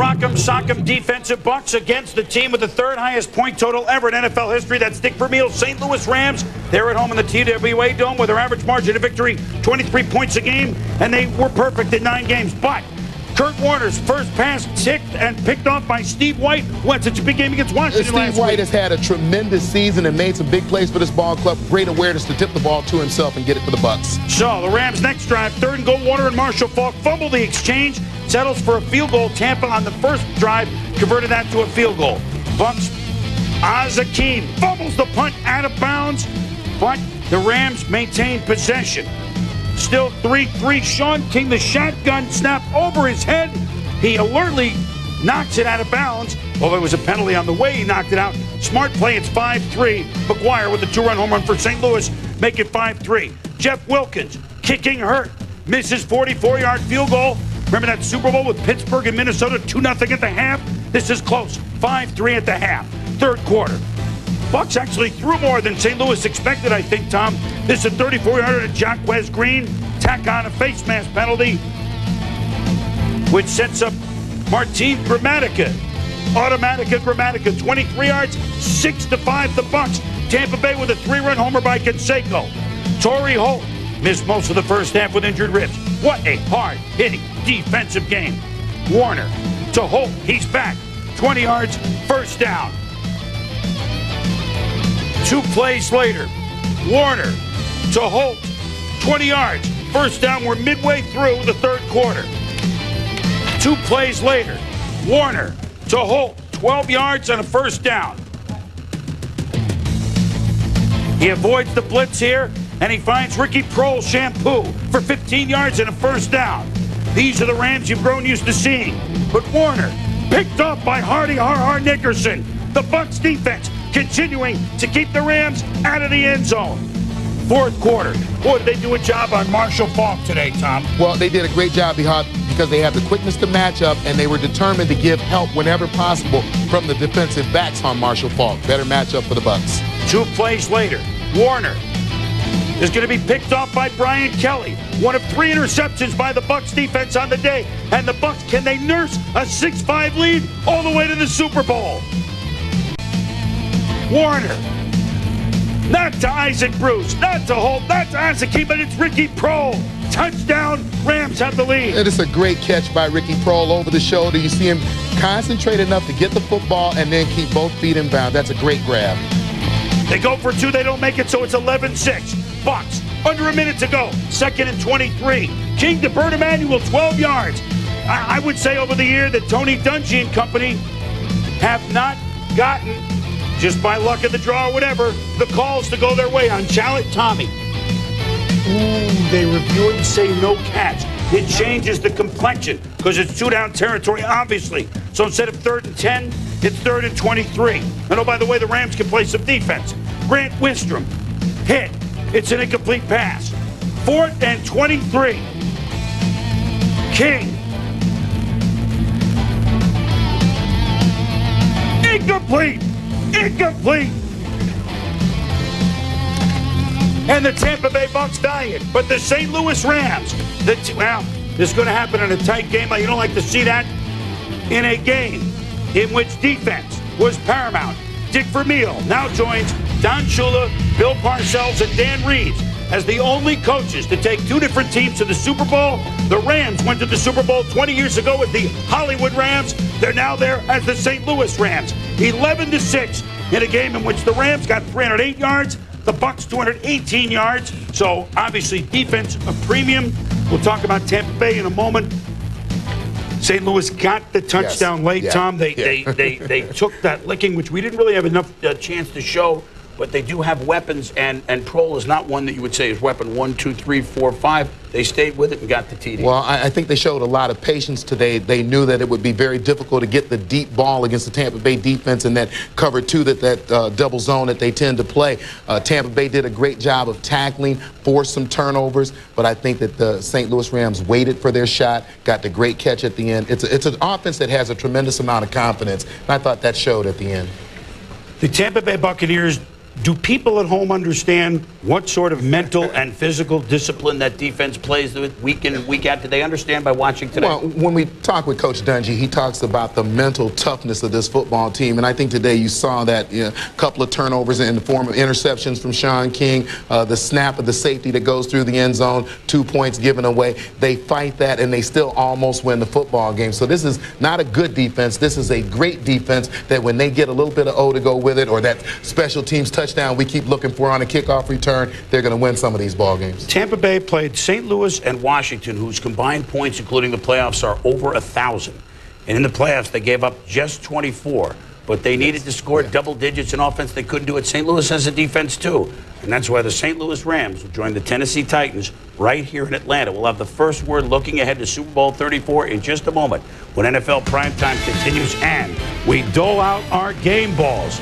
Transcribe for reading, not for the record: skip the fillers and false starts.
rock'em sock'em defensive Bucs against the team with the third highest point total ever in NFL history. That's Dick Vermeil's St. Louis Rams. They're at home in the TWA Dome with their average margin of victory 23 points a game, and they were perfect in 9 games. But Kurt Warner's first pass ticked and picked off by Steve White. What's such a big game against Washington last week? Steve White has had a tremendous season and made some big plays for this ball club. Great awareness to tip the ball to himself and get it for the Bucs. So the Rams' next drive, 3rd and goal. Warner and Marshall Faulk fumble the exchange, settles for a field goal. Tampa on the first drive converted that to a field goal. Bucs, Azakim fumbles the punt out of bounds, but the Rams maintain possession. Still 3-3. Sean King, the shotgun snap over his head. He alertly knocks it out of bounds. Well, there was a penalty on the way he knocked it out. Smart play, it's 5-3. McGuire with a 2-run home run for St. Louis, make it 5-3. Jeff Wilkins, kicking hurt, misses 44-yard field goal. Remember that Super Bowl with Pittsburgh and Minnesota, 2-0 at the half? This is close, 5-3 at the half. 3rd quarter. Bucs actually threw more than St. Louis expected, I think, Tom. This is a 34-yarder to Jacquez Green. Tack on a face mask penalty, which sets up Martin Gramatica. Automatica Gramatica, 23 yards, 6-5 the Bucs. Tampa Bay with a 3-run homer by Canseco. Torrey Holt missed most of the first half with injured ribs. What a hard-hitting defensive game. Warner to Holt, he's back. 20 yards, first down. 2 plays later, Warner to Holt, 20 yards, first down. We're midway through the 3rd quarter. 2 plays later, Warner to Holt, 12 yards and a first down. He avoids the blitz here, and he finds Ricky Prohl shampoo for 15 yards and a first down. These are the Rams you've grown used to seeing. But Warner, picked off by Hardy Har Nickerson. The Bucs defense continuing to keep the Rams out of the end zone. 4th quarter. Boy, did they do a job on Marshall Faulk today, Tom. Well, they did a great job because they had the quickness to match up, and they were determined to give help whenever possible from the defensive backs on Marshall Faulk. Better matchup for the Bucs. 2 plays later, Warner is going to be picked off by Brian Kelly. One of 3 interceptions by the Bucs defense on the day. And the Bucs, can they nurse a 6-5 lead all the way to the Super Bowl? Warner, not to Isaac Bruce, not to Holt, not to Azakim, but it's Ricky Prohl. Touchdown, Rams have the lead. It is a great catch by Ricky Prohl over the shoulder. You see him concentrate enough to get the football and then keep both feet in bounds. That's a great grab. They go for 2, they don't make it, so it's 11-6. Bucs, under a minute to go, 2nd and 23. King to Bert Emanuel, 12 yards. I would say over the year that Tony Dungy and company have not gotten, just by luck of the draw or whatever, the calls to go their way on Chalet Tommy. Ooh, they review it and say no catch. It changes the complexion because it's 2-down territory, obviously. So instead of 3rd and 10, it's 3rd and 23. And oh, by the way, the Rams can play some defense. Grant Wistrom, hit. It's an incomplete pass. 4th and 23. King. Incomplete. Incomplete. And the Tampa Bay Bucs valiant. But the St. Louis Rams, well, this is going to happen in a tight game. You don't like to see that in a game in which defense was paramount. Dick Vermeil now joins Don Shula, Bill Parcells, and Dan Reeves as the only coaches to take 2 different teams to the Super Bowl. The Rams went to the Super Bowl 20 years ago with the Hollywood Rams. They're now there as the St. Louis Rams. 11-6 in a game in which the Rams got 308 yards, the Bucs 218 yards. So obviously defense a premium. We'll talk about Tampa Bay in a moment. St. Louis got the touchdown late, Tom. They took that licking, which we didn't really have enough chance to show. But they do have weapons, and Prohl is not one that you would say is weapon 1, 2, 3, 4, 5. They stayed with it and got the TD. Well, I think they showed a lot of patience today. They knew that it would be very difficult to get the deep ball against the Tampa Bay defense in that cover 2, that double zone that they tend to play. Tampa Bay did a great job of tackling, forced some turnovers, but I think that the St. Louis Rams waited for their shot, got the great catch at the end. It's an offense that has a tremendous amount of confidence, and I thought that showed at the end. The Tampa Bay Buccaneers Do people at home understand what sort of mental and physical discipline that defense plays with week in and week out? Do they understand by watching today? Well, when we talk with Coach Dungy, he talks about the mental toughness of this football team. And I think today you saw that couple of turnovers in the form of interceptions from Sean King, the snap of the safety that goes through the end zone, 2 points given away. They fight that, and they still almost win the football game. So this is not a good defense. This is a great defense that when they get a little bit of O to go with it, or that special teams touchdown we keep looking for on a kickoff return, they're going to win some of these ball games. Tampa Bay played St. Louis and Washington, whose combined points, including the playoffs, are over 1,000. And in the playoffs, they gave up just 24. But they needed to score double digits in offense. They couldn't do it. St. Louis has a defense, too. And that's why the St. Louis Rams will join the Tennessee Titans right here in Atlanta. We'll have the first word looking ahead to Super Bowl 34 in just a moment when NFL Primetime continues and we dole out our game balls.